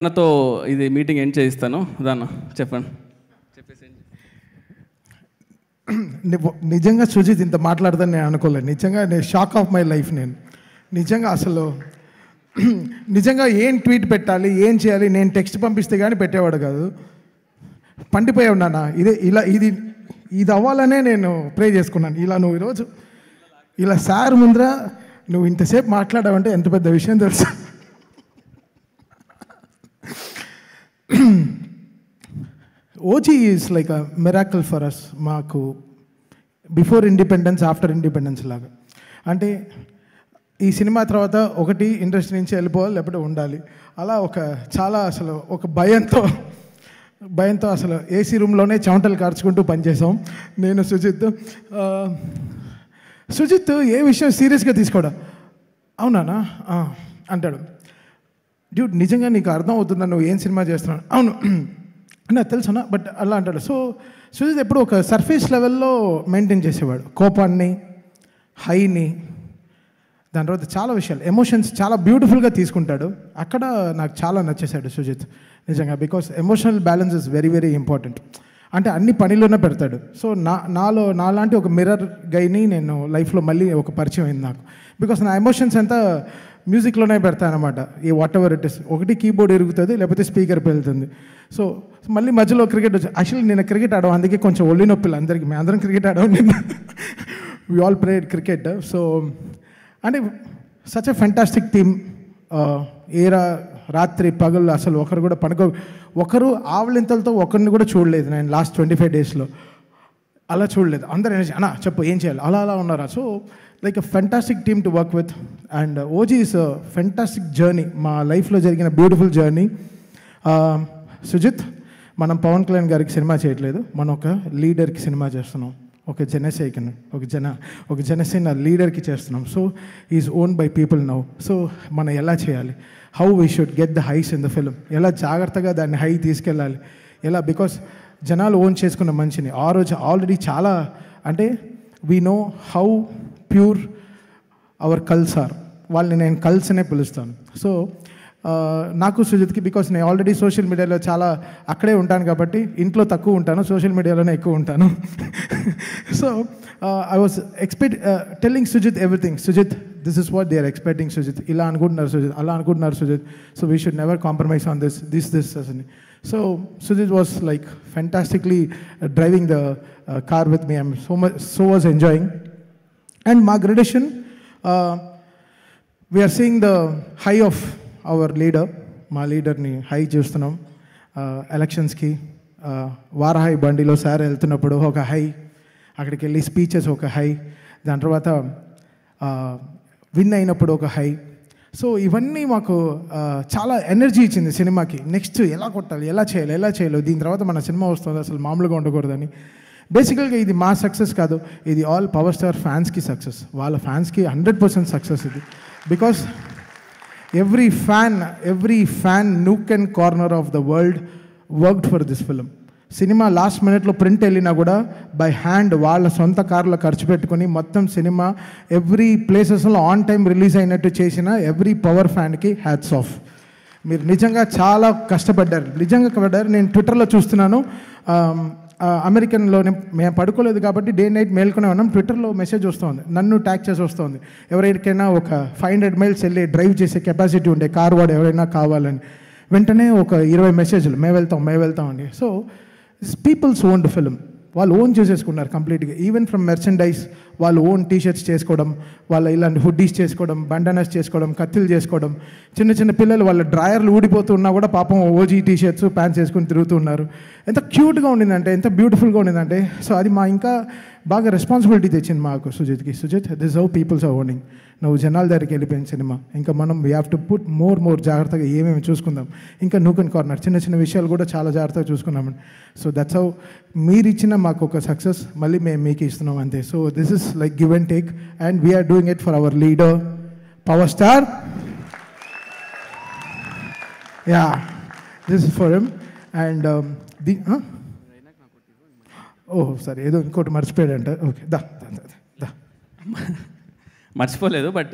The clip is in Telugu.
నాతో ఇది మీటింగ్ ఎండ్ చేయిస్తాను. దాన్ని చెప్పండి. నిజంగా సుజిత్ ఇంత మాట్లాడదని నేను అనుకోలేదు. నిజంగా నేను షాక్ ఆఫ్ మై లైఫ్. నేను నిజంగా అసలు నిజంగా ఏం ట్వీట్ పెట్టాలి, ఏం చేయాలి, నేను టెక్స్ట్ పంపిస్తే కానీ పెట్టేవాడు కాదు. పండిపోయి ఉన్నానా ఇది అవ్వాలనే నేను ప్రే చేసుకున్నాను. ఇలా నువ్వు ఈరోజు ఇలా సార్ ముందర నువ్వు ఇంతసేపు మాట్లాడావంటే ఎంత పెద్ద విషయం తెలుసు. OG is like a miracle for us. మాకు బిఫోర్ ఇండిపెండెన్స్, ఆఫ్టర్ ఇండిపెండెన్స్ లాగా. అంటే ఈ సినిమా తర్వాత ఒకటి ఇండస్ట్రీ నుంచి వెళ్ళిపోవాలి, లేకపోతే ఉండాలి. అలా చాలా అసలు ఒక భయంతో అసలు ఏసీ రూమ్లోనే చెమటలు కార్చుకుంటూ పనిచేసాం నేను సుజిత్ ఏ విషయం సీరియస్గా తీసుకోడా. అవునా అంటాడు. డ్యూడ్ నిజంగా నీకు అర్థం అవుతుందా నువ్వు ఏం సినిమా చేస్తున్నావు? అవును నాకు తెలుసునా, బట్ అలా అంటాడు. సో సుజిత్ ఎప్పుడు ఒక సర్ఫేస్ లెవెల్లో మెయింటైన్ చేసేవాడు. కోపాన్ని, హైని, దాని తర్వాత చాలా విషయాలు, ఎమోషన్స్ చాలా బ్యూటిఫుల్గా తీసుకుంటాడు. అక్కడ నాకు చాలా నచ్చేశాడు సుజిత్ నిజంగా. Because emotional balance is very very important. అంటే అన్ని పనిలోనే పెడతాడు. సో నాలాంటి ఒక మిర్రర్ గైని నేను లైఫ్లో మళ్ళీ ఒక పరిచయం అయింది నాకు. బికాస్ నా ఎమోషన్స్ అంతా మ్యూజిక్లోనే పెడతానమాట. ఈ వాట్ ఎవర్ ఇట్ ఇస్. ఒకటి కీబోర్డ్ ఇరుగుతుంది, లేకపోతే స్పీకర్ పెళ్తుంది. సో మళ్ళీ మధ్యలో క్రికెట్ వచ్చి, యాక్చువల్లీ నేను క్రికెట్ ఆడాం, అందుకే కొంచెం ఒళ్ళి నొప్పిలు అందరికీ. మేము అందరం క్రికెట్ ఆడాం నిన్న. We all played cricket. So అంటే సచ్ ఎ ఫెంటాస్టిక్ టీమ్. రాత్రి పగలు అసలు ఒకరు కూడా ఒకరు ఆవలింతలతో ఒకరిని కూడా చూడలేదు నేను లాస్ట్ 25 డేస్లో. అలా చూడలేదు. అందరూ ఎనర్జీ అన్నా చెప్పు ఏం చేయాలి అలా ఉన్నారా. So like a fantastic team to work with. And OG is a fantastic journey, మా లైఫ్లో జరిగిన బ్యూటిఫుల్ జర్నీ. సుజిత్, మనం పవన్ కళ్యాణ్ గారికి సినిమా చేయట్లేదు, మనం ఒక లీడర్కి సినిమా చేస్తున్నాం. ఒక జనసేన లీడర్కి చేస్తున్నాం. So is own by people now. So మనం ఎలా చేయాలి, how we should get the highs in the film, ఎలా జాగ్రత్తగా దాన్ని హై తీసుకెళ్ళాలి, ఎలా, బికాస్ జనాలు ఓన్ చేసుకున్న మనిషిని ఆ రోజు ఆల్రెడీ చాలా, అంటే we know how pure our cults are. వాళ్ళని నేను కల్స్ అనే పిలుస్తాను. సో నాకు సుజిత్కి, బికాస్ నేను ఆల్రెడీ సోషల్ మీడియాలో చాలా అక్కడే ఉంటాను కాబట్టి ఇంట్లో తక్కువ ఉంటాను, సోషల్ మీడియాలోనే ఎక్కువ ఉంటాను. So I was telling Sujith everything. Sujith, this is what they are expecting. Sujith ఇలా అనుకుంటున్నారు, సుజిత్ అలా అనుకుంటున్నారు Sujith. So we should never compromise on this అని. So Sujith was like fantastically driving the car with me. I'm so was enjoying. And మా graduation, we're seeing the high of our leader. మా లీడర్ని హై చూస్తున్నాం. ఎలక్షన్స్కి వారాహి బండిలో సార్ వెళ్తున్నప్పుడు ఒక హై, అక్కడికి వెళ్ళి స్పీచెస్ ఒక హై, దాని తర్వాత విన్ అయినప్పుడు ఒక హై. సో ఇవన్నీ మాకు చాలా ఎనర్జీ ఇచ్చింది సినిమాకి. నెక్స్ట్ ఎలా కొట్టాలి, ఎలా చేయాలి, దీని తర్వాత మన సినిమా వస్తుంది, అసలు మామూలుగా ఉండకూడదని. బేసికల్గా ఇది మా సక్సెస్ కాదు, ఇది ఆల్ పవర్ స్టార్ ఫ్యాన్స్కి సక్సెస్. వాళ్ళ ఫ్యాన్స్కి 100% సక్సెస్ ఇది. Because every fan nook and corner of the world worked for this film. Cinema last మినిట్లో ప్రింట్ వెళ్ళినా కూడా బై హ్యాండ్ వాళ్ళ సొంత కార్లో ఖర్చు పెట్టుకుని మొత్తం సినిమా ఎవ్రీ ప్లేసెస్లో ఆన్ టైం రిలీజ్ అయినట్టు చేసిన ఎవ్రీ పవర్ ఫ్యాన్కి హ్యాట్స్ ఆఫ్. మీరు నిజంగా చాలా కష్టపడ్డారు. నేను ట్విట్టర్లో చూస్తున్నాను, అమెరికన్లోనే మేము పడుకోలేదు కాబట్టి డే నైట్ మేల్కొనే ఉన్నాం. ట్విట్టర్లో మెసేజ్ వస్తుంది, నన్ను ట్యాగ్ చేసి వస్తుంది, ఎవరికైనా ఒక 500 మైల్స్ వెళ్ళి డ్రైవ్ చేసే కెపాసిటీ ఉండే కార్ వాడు ఎవరైనా కావాలని. వెంటనే ఒక 20 మెసేజ్లు, మేము వెళ్తాం అని. సో పీపుల్స్ ఓన్డ్ ఫిల్మ్, వాళ్ళు ఓన్ చేసేసుకున్నారు కంప్లీట్గా. ఈవెన్ ఫ్రమ్ మెర్చండైజ్, వాళ్ళు ఓన్ టీషర్ట్స్ చేసుకోవడం, వాళ్ళ ఇలాంటి హుడ్డీస్ చేసుకోవడం, బండనాస్ చేసుకోవడం, కత్తిలు చేసుకోవడం. చిన్న పిల్లలు వాళ్ళ డ్రాయర్లు ఊడిపోతూ ఉన్నా కూడా పాపం ఓజీ టీషర్ట్స్ ప్యాంట్స్ వేసుకుని తిరుగుతూ ఉన్నారు. ఎంత క్యూట్గా ఉండిందంటే, ఎంత బ్యూటిఫుల్గా ఉండిందంటే. సో అది మా ఇంకా బాగా రెస్పాన్సిబిలిటీ తెచ్చింది మాకు సుజిత్కి. Sujith, this how peoples are owning. నువ్వు జనాల దగ్గరికి వెళ్ళిపోయిన సినిమా, ఇంకా మనం we have to put more జాగ్రత్తగా ఏమేమి చూసుకుందాం. ఇంకా నూక్ అండ్ కార్నర్ చిన్న విషయాలు కూడా చాలా జాగ్రత్తగా చూసుకున్నామండి. సో దట్స్ హౌ మీరు ఇచ్చిన మాకు ఒక సక్సెస్ మళ్ళీ మేము మీకు ఇస్తున్నాం అంతే. So this is like give and take, and we are doing it for our leader power star. Yeah, this is for him. And సరే, ఏదో ఇంకోటి మర్చిపోయాడంట. ఓకే, దా మర్చిపోలేదు, బట్